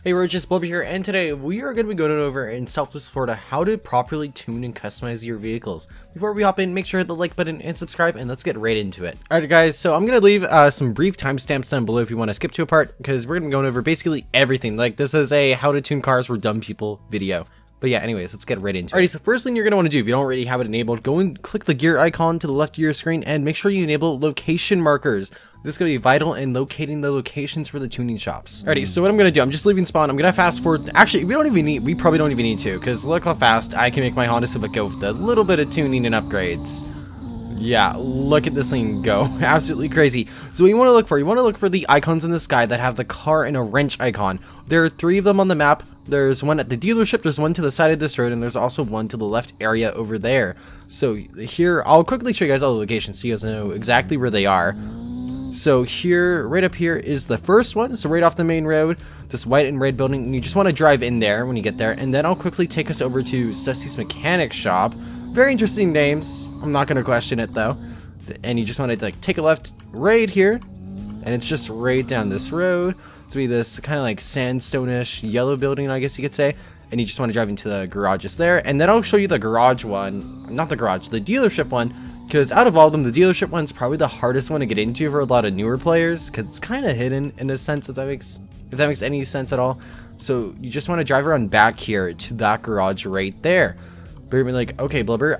Hey, we're just Blubber here, and today we are going to be going over in selfless Florida how to properly tune and customize your vehicles. Before we hop in, make sure to hit the like button and subscribe, and let's get right into it. Alright guys, so I'm going to leave some brief timestamps down below if you want to skip to a part, because we're going to be going over basically everything. Like, this is a how to tune cars for dumb people video. But yeah, anyways, let's get right into it. Alrighty, so first thing you're going to want to do, if you don't already have it enabled, go and click the gear icon to the left of your screen and make sure you enable location markers. This is going to be vital in locating the locations for the tuning shops. Alrighty, so what I'm going to do, I'm just leaving spawn. I'm going to fast forward. Actually, we probably don't even need to, because look how fast I can make my Honda Civic go with a little bit of tuning and upgrades. Yeah, look at this thing go. Absolutely crazy. So what you want to look for the icons in the sky that have the car and a wrench icon. There are 3 of them on the map. There's one at the dealership, there's one to the side of this road, and there's also one to the left area over there. So here, I'll quickly show you guys all the locations so you guys know exactly where they are. So here, right up here is the first one. So right off the main road, this white and red building, and you just want to drive in there when you get there. And then I'll quickly take us over to Sussy's Mechanic Shop. Very interesting names. I'm not going to question it though. And you just want to like take a left right here, and it's just right down this road. To be this kind of like sandstone-ish yellow building, I guess you could say. And you just want to drive into the garages there. And then I'll show you the garage one. Not the garage, the dealership one. Because out of all of them, the dealership one's probably the hardest one to get into for a lot of newer players. Because it's kind of hidden in a sense, if that makes any sense at all. So you just want to drive around back here to that garage right there. But you're gonna be like, okay, Blubber,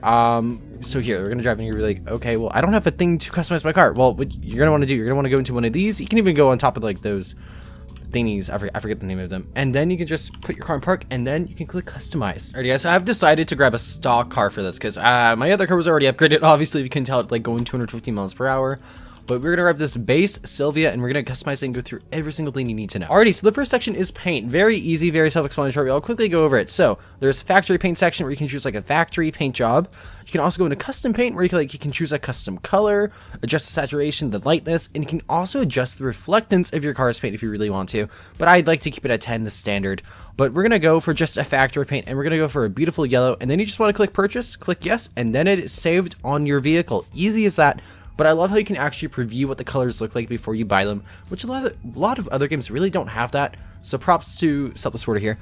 so here, we're gonna drive in here, you're like, okay, well, I don't have a thing to customize my car. Well, what you're gonna want to do, you're gonna want to go into one of these. You can even go on top of like those thingies, I forget the name of them, and then you can just put your car in park, and then you can click customize. Alrighty guys, so I've decided to grab a stock car for this, because my other car was already upgraded. Obviously, if you can tell, it's like going 250 miles per hour. But we're gonna grab this base Sylvia, and we're gonna customize it and go through every single thing you need to know. Alrighty, so the first section is paint. Very easy, very self-explanatory. I'll quickly go over it. So there's factory paint section where you can choose like a factory paint job. You can also go into custom paint where you can choose a custom color, adjust the saturation, the lightness, and you can also adjust the reflectance of your car's paint if you really want to. But I'd like to keep it at 10, the standard. But we're gonna go for just a factory paint, and we're gonna go for a beautiful yellow, and then you just want to click purchase, click yes, and then it is saved on your vehicle. Easy as that. But I love how you can actually preview what the colors look like before you buy them, which a lot of other games really don't have that. So props to Selfless Florida here.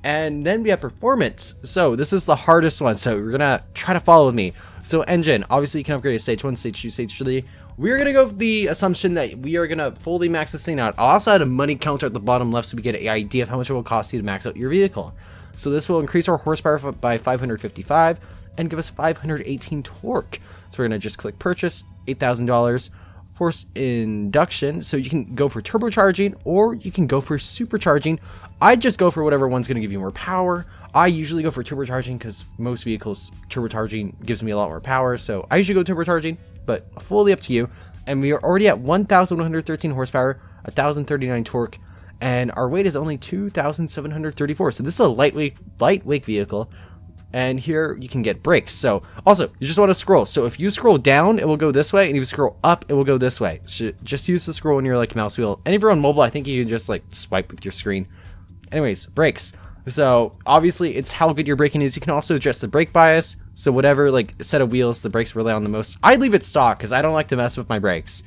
And then we have performance. So this is the hardest one. So we're gonna try to follow with me. So engine, obviously you can upgrade to stage 1, stage 2, stage 3. We're gonna go with the assumption that we are gonna fully max this thing out. I'll also add a money counter at the bottom left so we get an idea of how much it will cost you to max out your vehicle. So this will increase our horsepower by 555 and give us 518 torque. So we're gonna just click purchase, $8,000, forced induction. So you can go for turbocharging or you can go for supercharging. I'd just go for whatever one's gonna give you more power. I usually go for turbocharging because most vehicles turbocharging gives me a lot more power. So I usually go turbocharging, but fully up to you. And we are already at 1,113 horsepower, 1,039 torque, and our weight is only 2,734. So this is a lightweight vehicle. And here you can get brakes. So also, you just want to scroll. So if you scroll down, it will go this way, and if you scroll up, it will go this way. So just use the scroll on your like mouse wheel. And if you're on mobile, I think you can just like swipe with your screen. Anyways, brakes. So obviously, it's how good your braking is. You can also adjust the brake bias. So whatever like set of wheels the brakes rely on the most, I leave it stock because I don't like to mess with my brakes.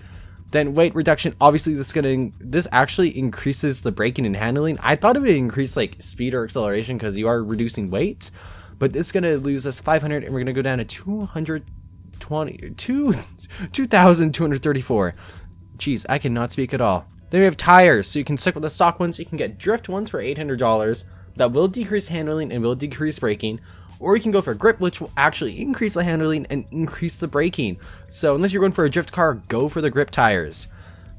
Then weight reduction, obviously this actually increases the braking and handling. I thought it would increase like speed or acceleration because you are reducing weight. But this is going to lose us 500, and we're going to go down to 2,234. Jeez, I cannot speak at all. Then we have tires, so you can stick with the stock ones. You can get drift ones for $800. That will decrease handling and will decrease braking. Or you can go for grip, which will actually increase the handling and increase the braking. So unless you're going for a drift car, go for the grip tires.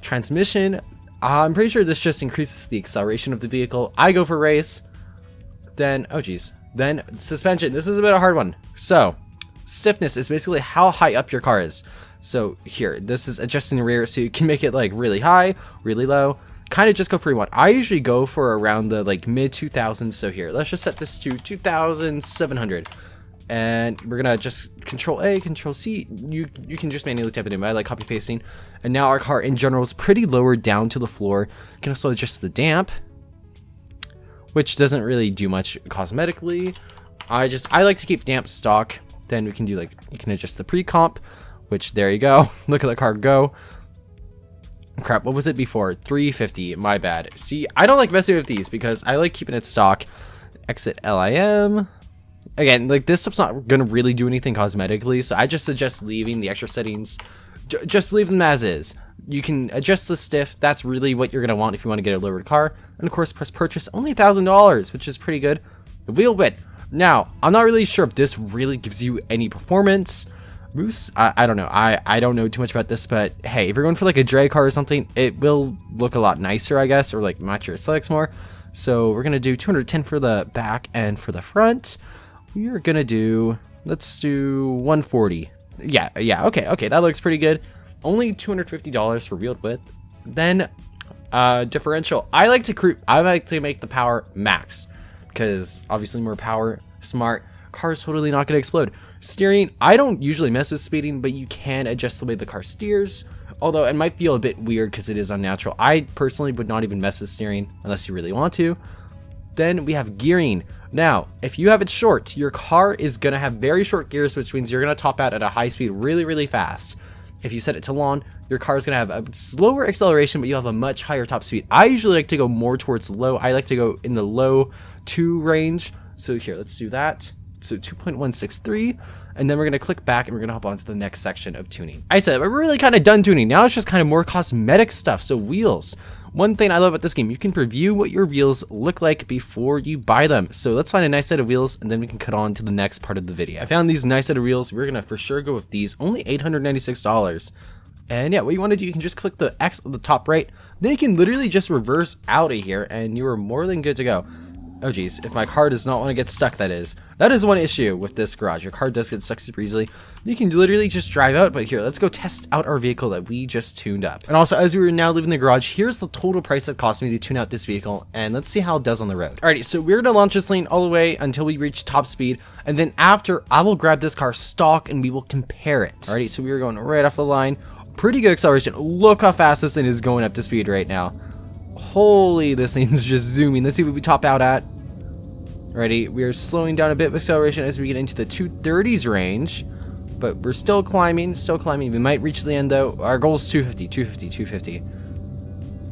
Transmission, I'm pretty sure this just increases the acceleration of the vehicle. I go for race. Then, oh geez. Then suspension, this is a bit of a hard one. So stiffness is basically how high up your car is. So here, this is adjusting the rear, so you can make it like really high, really low. Kind of just go for what I usually go for around the like mid 2000s. So here, let's just set this to 2,700. And we're gonna just Control A, Control C. You can just manually type it in, but I like copy pasting. And now our car in general is pretty lower down to the floor. You can also adjust the damp, which doesn't really do much cosmetically. I like to keep damp stock. Then we can do like, you can adjust the pre-comp, which there you go. Look at the car go. Crap, what was it before? 350, my bad. See, I don't like messing with these because I like keeping it stock. Exit LIM. Again, like this stuff's not gonna really do anything cosmetically, so I just suggest leaving the extra settings. Just leave them as is. You can adjust the stiff. That's really what you're gonna want if you want to get a lowered car. And of course, press purchase. Only $1,000, which is pretty good. The wheel width. Now, I'm not really sure if this really gives you any performance. Moose, I don't know. I don't know too much about this, but hey, if you're going for like a drag car or something, it will look a lot nicer, I guess, or like match your aesthetics more. So we're gonna do 210 for the back and for the front. We are gonna do, let's do 140. Yeah, okay, that looks pretty good. Only $250 for wheel width. Then differential. I like to make the power max because obviously more power, smart. Car's totally not gonna explode. Steering, I don't usually mess with speeding, but you can adjust the way the car steers. Although it might feel a bit weird because it is unnatural. I personally would not even mess with steering unless you really want to. Then we have gearing. Now, if you have it short, your car is gonna have very short gears, which means you're gonna top out at a high speed really fast. If you set it to long, your car is gonna have a slower acceleration, but you'll have a much higher top speed. I usually like to go more towards low. I like to go in the low 2 range. So here, let's do that. So 2.163, and then we're gonna click back and we're gonna hop on to the next section of tuning. I said we're really kind of done tuning. Now it's just kind of more cosmetic stuff. So wheels. One thing I love about this game, you can preview what your wheels look like before you buy them. So let's find a nice set of wheels and then we can cut on to the next part of the video. I found these nice set of wheels. We're gonna for sure go with these. Only $896. And yeah, what you want to do, you can just click the X on the top right. Then you can literally just reverse out of here and you are more than good to go. Oh geez, if my car does not want to get stuck, that is one issue with this garage. Your car does get stuck super easily. You can literally just drive out, but here, let's go test out our vehicle that we just tuned up. And also, as we are now leaving the garage, here's the total price that cost me to tune out this vehicle, and let's see how it does on the road. Alrighty, so we're gonna launch this lane all the way until we reach top speed, and then after, I will grab this car stock and we will compare it. Alrighty, so we are going right off the line. Pretty good acceleration. Look how fast this thing is going up to speed right now. Holy, this thing's just zooming. Let's see what we top out at. Ready, we are slowing down a bit of acceleration as we get into the 230s range, but we're still climbing. We might reach the end though. Our goal is 250.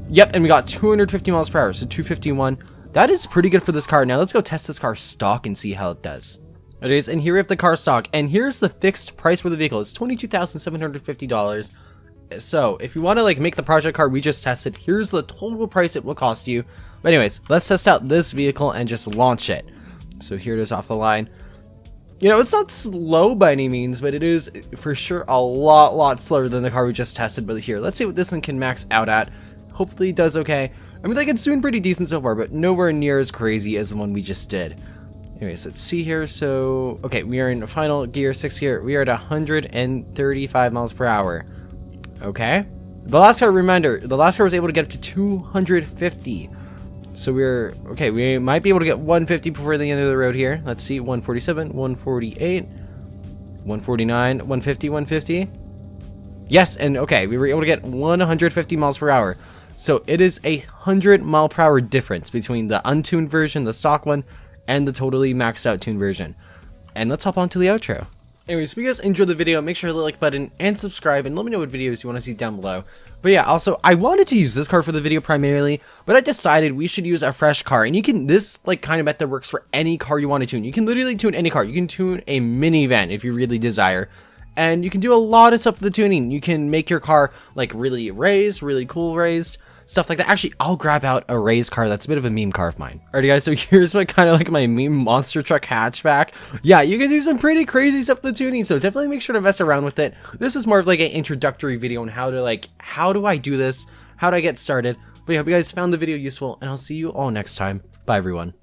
Yep, and we got 250 miles per hour, so 251. That is pretty good for this car. Now let's go test this car stock and see how it does. It is, and here we have the car stock, and here's the fixed price for the vehicle. It's $22,750. So if you want to like make the project car we just tested, here's the total price it will cost you. But anyways, let's test out this vehicle and just launch it. So here it is off the line. You know, it's not slow by any means, but it is for sure a lot slower than the car we just tested. But here, let's see what this one can max out at. Hopefully it does okay. I mean, like it's doing pretty decent so far, but nowhere near as crazy as the one we just did. Anyways, let's see here. So, okay, we are in final gear 6 here. We are at 135 miles per hour. Okay. The last car, remember, the last car was able to get up to 250. So we're, okay, we might be able to get 150 before the end of the road here. Let's see, 147, 148, 149, 150, 150. Yes, and okay, we were able to get 150 miles per hour. So it is a 100 mile per hour difference between the untuned version, the stock one, and the totally maxed out tuned version. And let's hop on to the outro. Anyways, if you guys enjoyed the video, make sure to hit the like button and subscribe, and let me know what videos you want to see down below. But yeah, also, I wanted to use this car for the video primarily, but I decided we should use a fresh car. And you can, this like kind of method works for any car you want to tune. You can literally tune any car. You can tune a minivan if you really desire. And you can do a lot of stuff with the tuning. You can make your car like really raised, really cool raised, stuff like that. Actually, I'll grab out a raised car. That's a bit of a meme car of mine. Alrighty guys, so here's my kind of like my meme monster truck hatchback. Yeah, you can do some pretty crazy stuff with the tuning, so definitely make sure to mess around with it. This is more of like an introductory video on how to like, how do I do this? How do I get started? But yeah, I hope you guys found the video useful, and I'll see you all next time. Bye everyone.